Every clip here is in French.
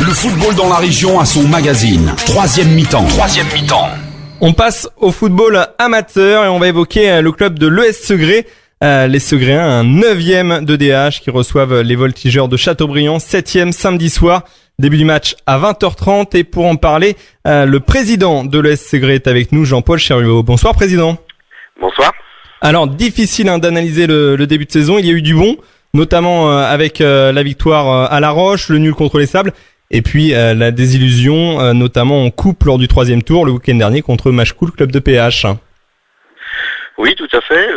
Le football dans la région a son magazine. Troisième mi-temps. On passe au football amateur et on va évoquer le club de l'ES Segré. Les Segréens, un 9e de DH qui reçoivent les Voltigeurs de Châteaubriand, 7e samedi soir. Début du match à 20h30 et pour en parler, le président de l'ES Segré est avec nous, Jean-Paul Cherriot. Bonsoir président. Bonsoir. Alors difficile d'analyser le début de saison, il y a eu du bon, notamment avec la victoire à La Roche, le nul contre les Sables. Et puis la désillusion, notamment en coupe lors du 3e tour le week-end dernier contre Machecoul, club de PH. Oui, tout à fait.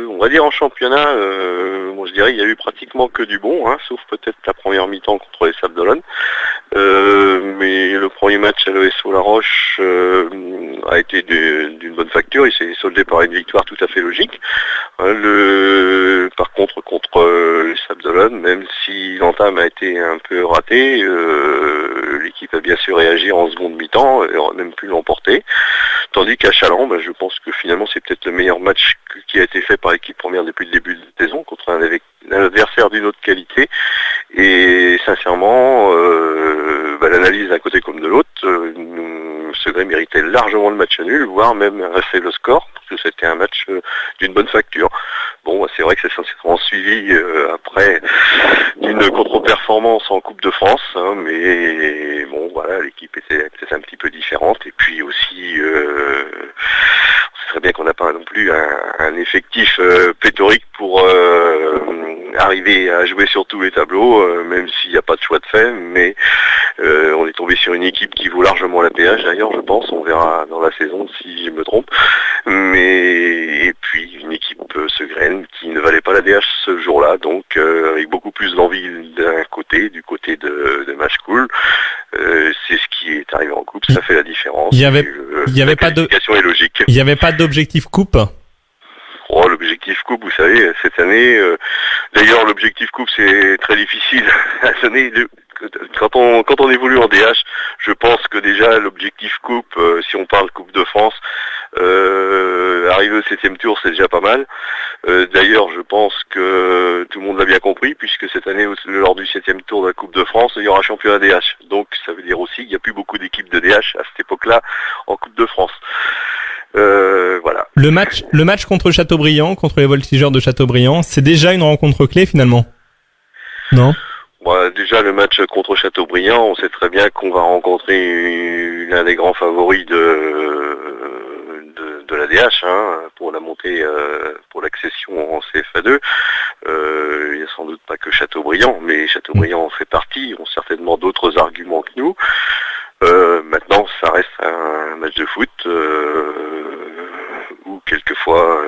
On va dire en championnat, je dirais il y a eu pratiquement que du bon, sauf peut-être la première mi-temps contre les Sables d'Olonne. Mais le premier match à l'ESO La Roche a été d'une bonne facture. Il s'est soldé par une victoire tout à fait logique. Par contre les Sables d'Olonne, même si l'entame a été un peu ratée, l'équipe a bien su réagir en seconde mi-temps et aurait même pu l'emporter. Tandis qu'à Chaland, je pense que finalement c'est peut-être le meilleur match qui a été fait par l'équipe première depuis le début de la saison contre un adversaire d'une autre qualité. Et sincèrement, l'analyse d'un côté comme de l'autre, Segré méritait largement le match nul, voire même rester le score, parce que c'était un match d'une bonne facture. C'est vrai que c'est sincèrement suivi après d'une contre-performance en Coupe de France, mais l'équipe était peut-être un petit peu différente. Et puis aussi, c'est très bien qu'on n'a pas non plus un effectif pléthorique pour arriver à jouer sur tous les tableaux, même s'il n'y a pas de choix de fait, mais on est tombé sur une équipe qui vaut largement la PH d'ailleurs, je pense, on verra dans la saison si je me trompe, et puis une équipe segréenne qui ne valait pas la DH ce jour-là, donc avec beaucoup plus d'envie du côté de Machecoul. C'est ce qui est arrivé en coupe, ça fait la différence. Il y avait pas est logique. Il n'y avait pas d'objectif coupe. L'objectif coupe, vous savez, cette année, d'ailleurs l'objectif coupe c'est très difficile à donner. Quand on évolue en DH, je pense que déjà l'objectif coupe, si on parle Coupe de France, arriver au 7e tour c'est déjà pas mal. D'ailleurs je pense que tout le monde l'a bien compris, puisque cette année lors du 7e tour de la Coupe de France il y aura championnat DH. Donc ça veut dire aussi qu'il n'y a plus beaucoup d'équipes de DH à cette époque-là en Coupe de France. Voilà. Le match contre Châteaubriand, contre les Voltigeurs de Châteaubriand, c'est déjà une rencontre clé finalement, non ? Déjà le match contre Châteaubriand, on sait très bien qu'on va rencontrer l'un des grands favoris de la DH pour la montée, pour l'accession en CFA2. Il n'y a sans doute pas que Châteaubriand, mais Châteaubriand en fait partie, ont certainement d'autres arguments que nous. Maintenant, ça reste un match de foot où quelquefois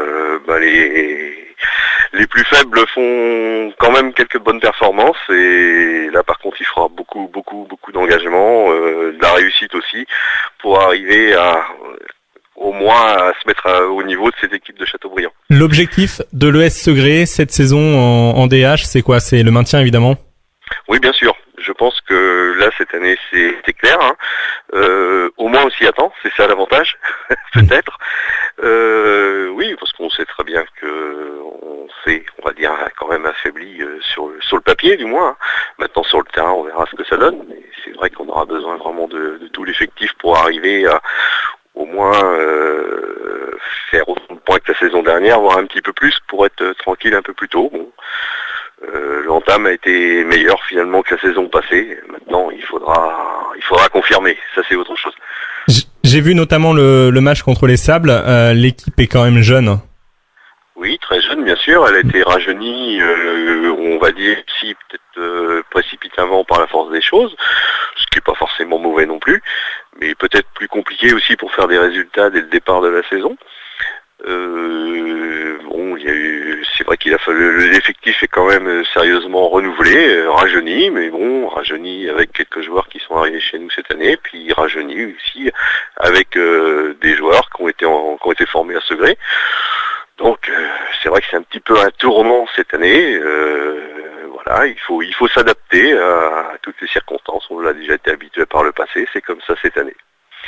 les plus faibles font quand même quelques bonnes performances, et là par contre il faudra beaucoup d'engagement, de la réussite aussi, pour arriver au moins à se mettre au niveau de cette équipe de Châteaubriand. L'objectif de l'ES Segré cette saison en DH, c'est quoi ? C'est le maintien évidemment ? Oui, bien sûr. Je pense que là, cette année, c'est clair. Au moins on s'y attend, c'est ça l'avantage, peut-être. Oui, parce qu'on sait très bien on va dire, quand même affaibli sur le papier, du moins. Maintenant, sur le terrain, on verra ce que ça donne. Mais c'est vrai qu'on aura besoin vraiment de tout l'effectif pour arriver à au moins faire autant de points que la saison dernière, voire un petit peu plus, pour être tranquille un peu plus tôt. L'entame a été meilleure finalement que la saison passée. Maintenant, il faudra confirmer. Ça, c'est autre chose. J'ai vu notamment le match contre les Sables. L'équipe est quand même jeune. Oui, très jeune, bien sûr. Elle a été rajeunie, on va dire, si peut-être précipitamment par la force des choses, ce qui n'est pas forcément mauvais non plus, mais peut-être plus compliqué aussi pour faire des résultats dès le départ de la saison. C'est vrai qu'il a fallu, l'effectif est quand même sérieusement renouvelé, rajeuni avec quelques joueurs qui sont arrivés chez nous cette année, puis rajeuni aussi avec des joueurs qui ont été formés à Segré. Donc c'est vrai que c'est un petit peu un tournant cette année. Il faut s'adapter à toutes les circonstances. On l'a déjà été habitué par le passé, c'est comme ça cette année.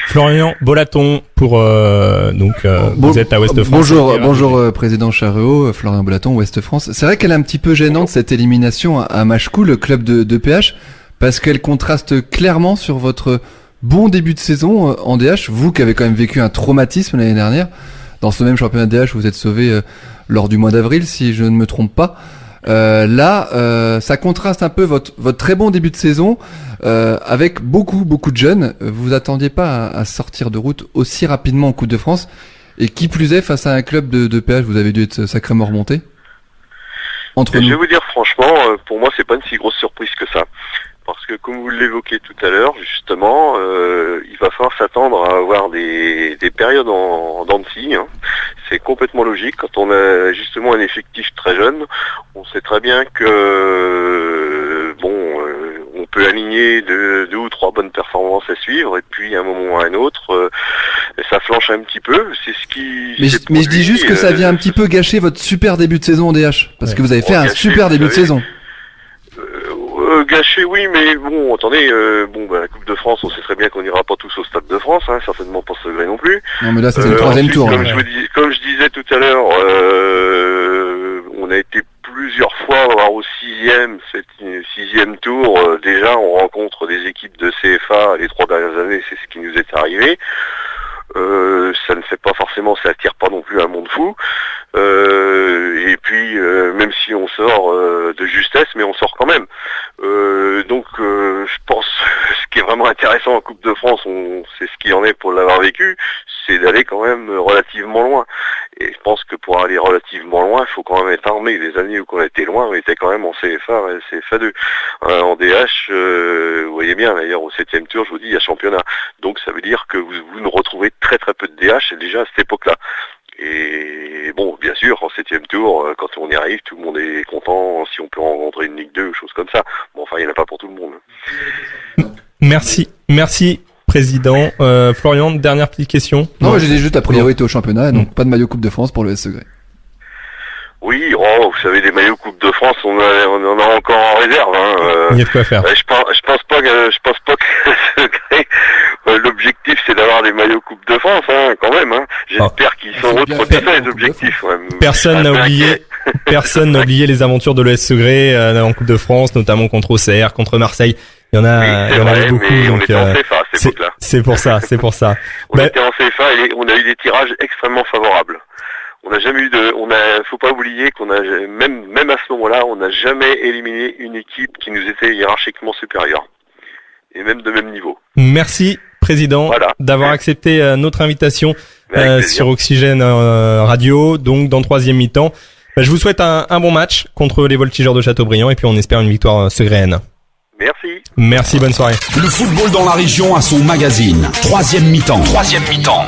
Florian Bolaton pour vous êtes à Ouest France. Bonjour président Cherriot, Florian Bolaton, Ouest France. C'est vrai qu'elle est un petit peu gênante cette élimination à Machecoul, le club de PH, parce qu'elle contraste clairement sur votre bon début de saison en DH. Vous qui avez quand même vécu un traumatisme l'année dernière, dans ce même championnat de DH, vous êtes sauvé lors du mois d'avril, si je ne me trompe pas. Là, ça contraste un peu votre très bon début de saison avec beaucoup de jeunes. Vous vous attendiez pas à sortir de route aussi rapidement en Coupe de France, et qui plus est face à un club de PH, vous avez dû être sacrément remonté. Je vais vous dire franchement, pour moi c'est pas une si grosse surprise que ça. Parce que comme vous l'évoquez tout à l'heure, justement, il va falloir s'attendre à avoir des périodes en dents de scie, hein. C'est complètement logique. Quand on a justement un effectif très jeune, on sait très bien que on peut aligner deux ou trois bonnes performances à suivre, et puis à un moment ou à un autre, ça flanche un petit peu. C'est ce qui. Mais je dis juste que ça vient un petit peu gâcher votre super début de saison en DH, parce que vous avez fait un super début de saison. Gâché, oui, mais bon, attendez, la Coupe de France, on sait très bien qu'on n'ira pas tous au Stade de France, hein, certainement pas Segré non plus. Non, mais là, c'est le troisième tour. Comme je disais tout à l'heure, on a été plusieurs fois au sixième tour. Déjà, on rencontre des équipes de CFA les 3 dernières années, c'est ce qui nous est arrivé. Ça ne fait pas forcément, ça attire pas non plus un monde fou. Et puis même si on sort de justesse, mais on sort quand même. Donc je pense ce qui est vraiment intéressant en Coupe de France, c'est ce qu'il en est pour l'avoir vécu, c'est d'aller quand même relativement loin. Et je pense que pour aller relativement loin, il faut quand même être armé. Les années où on était loin, on était quand même en CFA et CFA2. En DH, vous voyez bien d'ailleurs au 7e tour, je vous dis, il y a championnat. Donc ça veut dire que vous nous retrouvez très peu de DH déjà à cette époque-là. Et bon, bien sûr, en 7e tour, quand on y arrive, tout le monde est content si on peut rencontrer une Ligue 2 ou choses comme ça. Bon, enfin, il n'y en a pas pour tout le monde. Merci, président. Florian, dernière petite question. Non, j'ai juste la priorité au championnat, donc pas de maillot Coupe de France pour le Segré. Oui, vous savez, des maillots Coupe de France, on en a encore en réserve. Hein. Il y a de quoi faire. Je pense pas que l'objectif c'est d'avoir des maillots Coupe de France, hein, quand même. Hein. J'espère qu'ils sont autres que ça, les objectifs. Ouais. Personne n'a oublié les aventures de l'ES Segré en Coupe de France, notamment contre Auxerre, contre Marseille. Il y en avait beaucoup. On donc était en CFA, c'est pour ça. On était en CFA et on a eu des tirages extrêmement favorables. On n'a jamais faut pas oublier qu'on a, même à ce moment-là, on n'a jamais éliminé une équipe qui nous était hiérarchiquement supérieure. Et même de même niveau. Merci, président, d'avoir accepté notre invitation, sur Oxygène Radio, donc dans 3e mi-temps. Je vous souhaite un bon match contre les Voltigeurs de Châteaubriand et puis on espère une victoire segréenne. Merci, bonne soirée. Le football dans la région a son magazine. 3e mi-temps.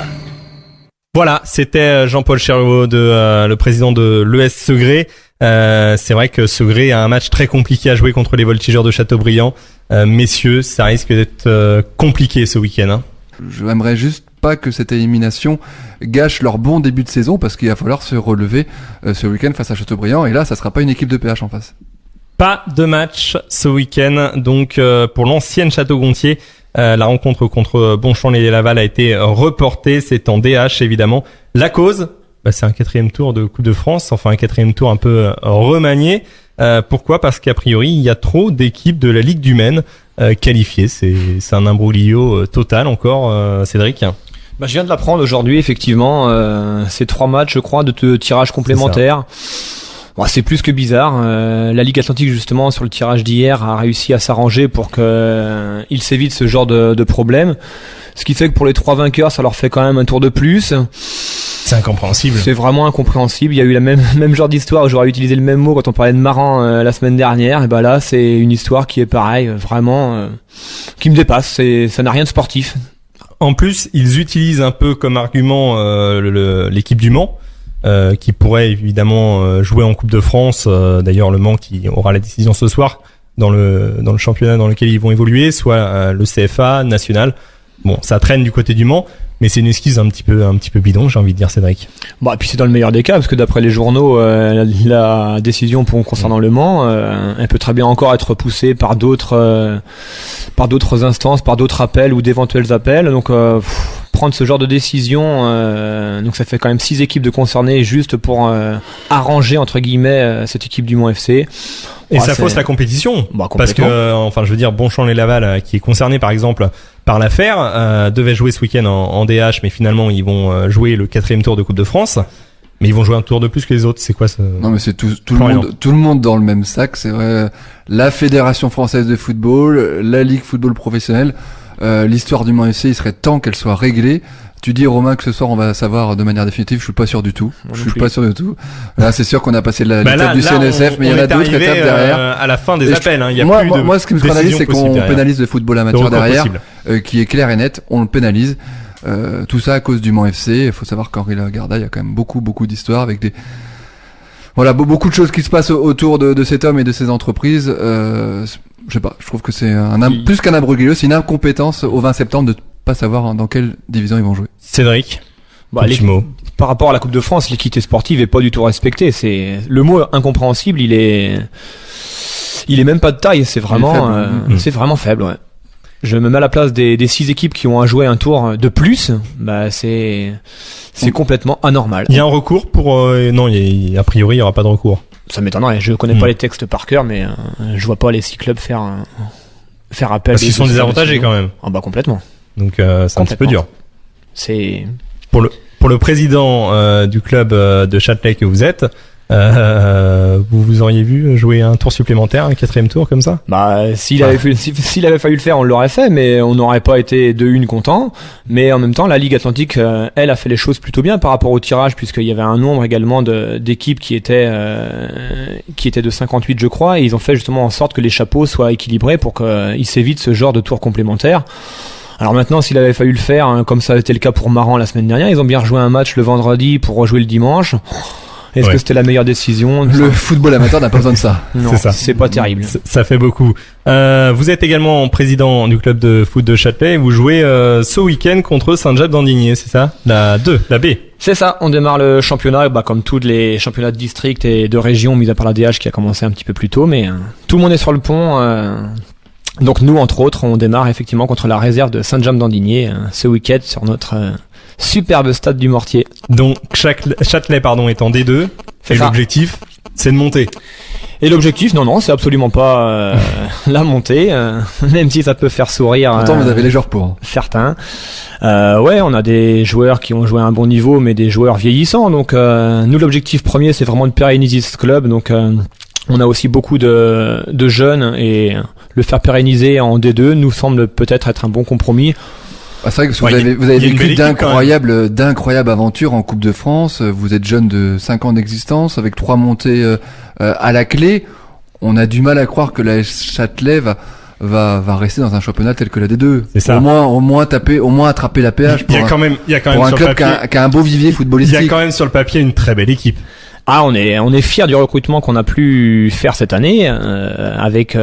Voilà, c'était Jean-Paul Cherot, le président de l'ES Segré. C'est vrai que Segré a un match très compliqué à jouer contre les Voltigeurs de Châteaubriand. Messieurs, ça risque d'être compliqué ce week-end. Hein. Je n'aimerais juste pas que cette élimination gâche leur bon début de saison, parce qu'il va falloir se relever ce week-end face à Châteaubriand, et là, ça sera pas une équipe de PH en face. Pas de match ce week-end, donc pour l'ancienne Château-Gontier. La rencontre contre Bonchamp-lès-Laval a été reportée, c'est en DH évidemment. La cause, c'est un 4e tour de Coupe de France, enfin un 4e tour un peu remanié. Pourquoi ? Parce qu'a priori, il y a trop d'équipes de la Ligue du Maine qualifiées. C'est un imbroglio total encore, Cédric. Je viens de l'apprendre aujourd'hui, effectivement. C'est 3 matchs, je crois, de tirage complémentaire. Bon, c'est plus que bizarre. La Ligue Atlantique, justement, sur le tirage d'hier, a réussi à s'arranger pour qu'il s'évite ce genre de problème. Ce qui fait que pour les 3 vainqueurs, ça leur fait quand même un tour de plus. C'est incompréhensible. C'est vraiment incompréhensible. Il y a eu la même genre d'histoire. J'aurais utilisé le même mot quand on parlait de Marin la semaine dernière. Et là, c'est une histoire qui est pareille, vraiment, qui me dépasse. Ça n'a rien de sportif. En plus, ils utilisent un peu comme argument l'équipe du Mans. Qui pourrait évidemment jouer en Coupe de France. D'ailleurs, le Mans qui aura la décision ce soir dans le championnat dans lequel ils vont évoluer, soit le CFA national. Bon, ça traîne du côté du Mans, mais c'est une esquisse un petit peu bidon, j'ai envie de dire, Cédric. Et puis c'est dans le meilleur des cas, parce que d'après les journaux, la décision concernant le Mans, elle peut très bien encore être poussée par d'autres instances, par d'autres appels ou d'éventuels appels. Donc prendre ce genre de décision. Donc ça fait quand même 6 équipes de concernées juste pour arranger entre guillemets cette équipe du Mans FC. Et ça fausse la compétition. Parce que, enfin, je veux dire, Bonchamp-les-Laval, qui est concerné par exemple par l'affaire, devait jouer ce week-end en DH, mais finalement ils vont jouer le 4e tour de Coupe de France. Mais ils vont jouer un tour de plus que les autres. C'est quoi ça? Non, mais c'est tout le monde dans le même sac. C'est vrai. La Fédération française de football, la Ligue football professionnel, l'histoire du Mans FC, il serait temps qu'elle soit réglée. Tu dis, Romain, que ce soir on va savoir de manière définitive. Je suis pas sûr du tout. Là, c'est sûr qu'on a passé l'étape du CNSF, mais il y en a d'autres étapes derrière. À la fin des appels, hein. Moi, ce qui me scandalise, c'est qu'on pénalise le football amateur derrière, qui est clair et net. On le pénalise. Tout ça à cause du Mans FC. Il faut savoir qu'Henri Lagarda, il y a quand même beaucoup d'histoires avec beaucoup de choses qui se passent autour de cet homme et de ses entreprises. Je sais pas, je trouve que c'est plus qu'un abruguilleux, c'est une incompétence au 20 septembre de pas savoir dans quelle division ils vont jouer. Cédric, par rapport à la Coupe de France, l'équité sportive est pas du tout respectée. C'est le mot incompréhensible, il est même pas de taille, c'est vraiment c'est vraiment faible, ouais. Je me mets à la place des 6 équipes qui ont à jouer un tour de plus. C'est complètement anormal. Il y a un recours pour non, a priori il y aura pas de recours. Ça m'étonnerait. Je connais pas les textes par cœur, mais je vois pas les 6 clubs faire appel. Parce qu'ils sont désavantagés quand même. Ah bah complètement. Donc c'est un petit peu dur. C'est pour le président du club de Châtelet que vous êtes. Vous auriez vu jouer un tour supplémentaire, un 4e tour comme ça? S'il avait fallu le faire, on l'aurait fait, mais on n'aurait pas été de une content. Mais en même temps, la Ligue Atlantique, elle a fait les choses plutôt bien par rapport au tirage, puisqu'il y avait un nombre également d'équipes qui étaient de 58, je crois, et ils ont fait justement en sorte que les chapeaux soient équilibrés pour qu'ils s'évitent ce genre de tour complémentaire. Alors maintenant, s'il avait fallu le faire, comme ça a été le cas pour Maran la semaine dernière, ils ont bien rejoué un match le vendredi pour rejouer le dimanche. Est-ce que c'était la meilleure décision? Le football amateur n'a pas besoin de ça. Non, c'est pas terrible. Ça fait beaucoup. Vous êtes également président du club de foot de Châtelet et vous jouez ce week-end contre Saint-Jacques-d'Andigné, c'est ça? La B. C'est ça, on démarre le championnat, comme tous les championnats de district et de région, mis à part la DH qui a commencé un petit peu plus tôt, mais tout le monde est sur le pont. Donc nous, entre autres, on démarre effectivement contre la réserve de Saint-James-d'Andigné ce week-end sur notre superbe stade du Mortier. Donc Châtelet est en D2 et l'objectif c'est de monter. Et l'objectif, non, c'est absolument pas la montée, même si ça peut faire sourire. Pourtant vous avez les joueurs pour. Certains. On a des joueurs qui ont joué à un bon niveau, mais des joueurs vieillissants. Donc nous, l'objectif premier, c'est vraiment de pérenniser ce club. Donc on a aussi beaucoup de jeunes et le faire pérenniser en D2 nous semble peut-être être un bon compromis. C'est vrai que vous avez vécu d'incroyables aventures en Coupe de France. Vous êtes jeune de 5 ans d'existence avec 3 montées à la clé. On a du mal à croire que la Châtelet va rester dans un championnat tel que la D2. C'est ça. Au moins attraper la PH pour un club qui a un beau vivier footballistique. Il y a quand même sur le papier une très belle équipe. On est fiers du recrutement qu'on a pu faire cette année avec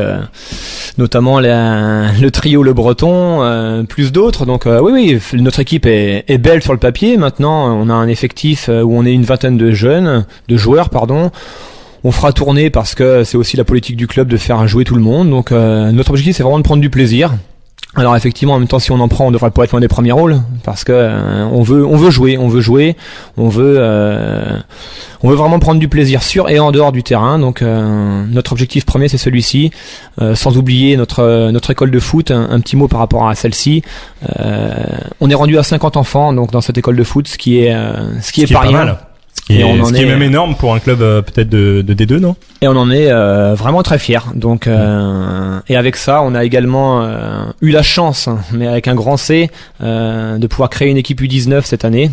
notamment le trio Le Breton plus d'autres. Donc oui, notre équipe est belle sur le papier. Maintenant, on a un effectif où on est une vingtaine de joueurs. On fera tourner parce que c'est aussi la politique du club de faire jouer tout le monde. Donc notre objectif, c'est vraiment de prendre du plaisir. Alors effectivement, en même temps, si on en prend, on devrait pas être loin des premiers rôles parce que on veut jouer, on veut vraiment prendre du plaisir sur et en dehors du terrain. Donc notre objectif premier, c'est celui-ci. Sans oublier notre école de foot. Un petit mot par rapport à celle-ci. On est rendu à 50 enfants donc dans cette école de foot, ce qui est pas rien. Mal. Ce qui est même énorme pour un club peut-être de D2, non? Et on en est vraiment très fiers. Donc, et avec ça, on a également eu la chance, mais avec un grand C, de pouvoir créer une équipe U19 cette année,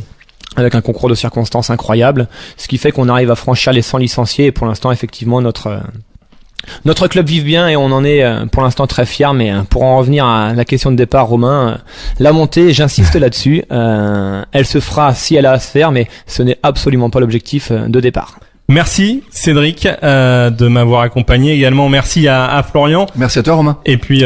avec un concours de circonstances incroyable, ce qui fait qu'on arrive à franchir les 100 licenciés. Et pour l'instant, effectivement, notre club vive bien et on en est pour l'instant très fiers. Mais pour en revenir à la question de départ, Romain, la montée, j'insiste là-dessus, elle se fera si elle a à se faire, mais ce n'est absolument pas l'objectif de départ. Merci Cédric de m'avoir accompagné. Également merci à Florian. Merci à toi Romain. Et puis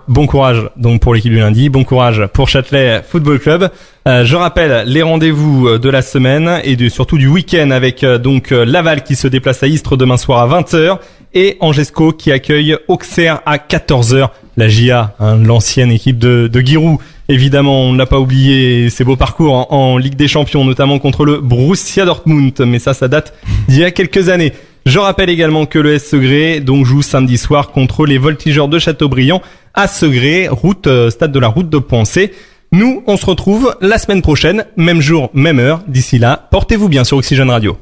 bon courage donc pour l'équipe du lundi, bon courage pour Châtelet Football Club. Je rappelle les rendez-vous de la semaine et surtout du week-end avec donc Laval qui se déplace à Istres demain soir à 20h et Angesco qui accueille Auxerre à 14h. La JA, l'ancienne équipe de Giroud, Évidemment, on ne l'a pas oublié, ses beaux parcours en Ligue des Champions, notamment contre le Borussia Dortmund, mais ça date d'il y a quelques années. Je rappelle également que le S Segré donc joue samedi soir contre les Voltigeurs de Châteaubriand à Segré, stade de la Route de Poncé. Nous, on se retrouve la semaine prochaine, même jour, même heure. D'ici là, portez-vous bien sur Oxygène Radio.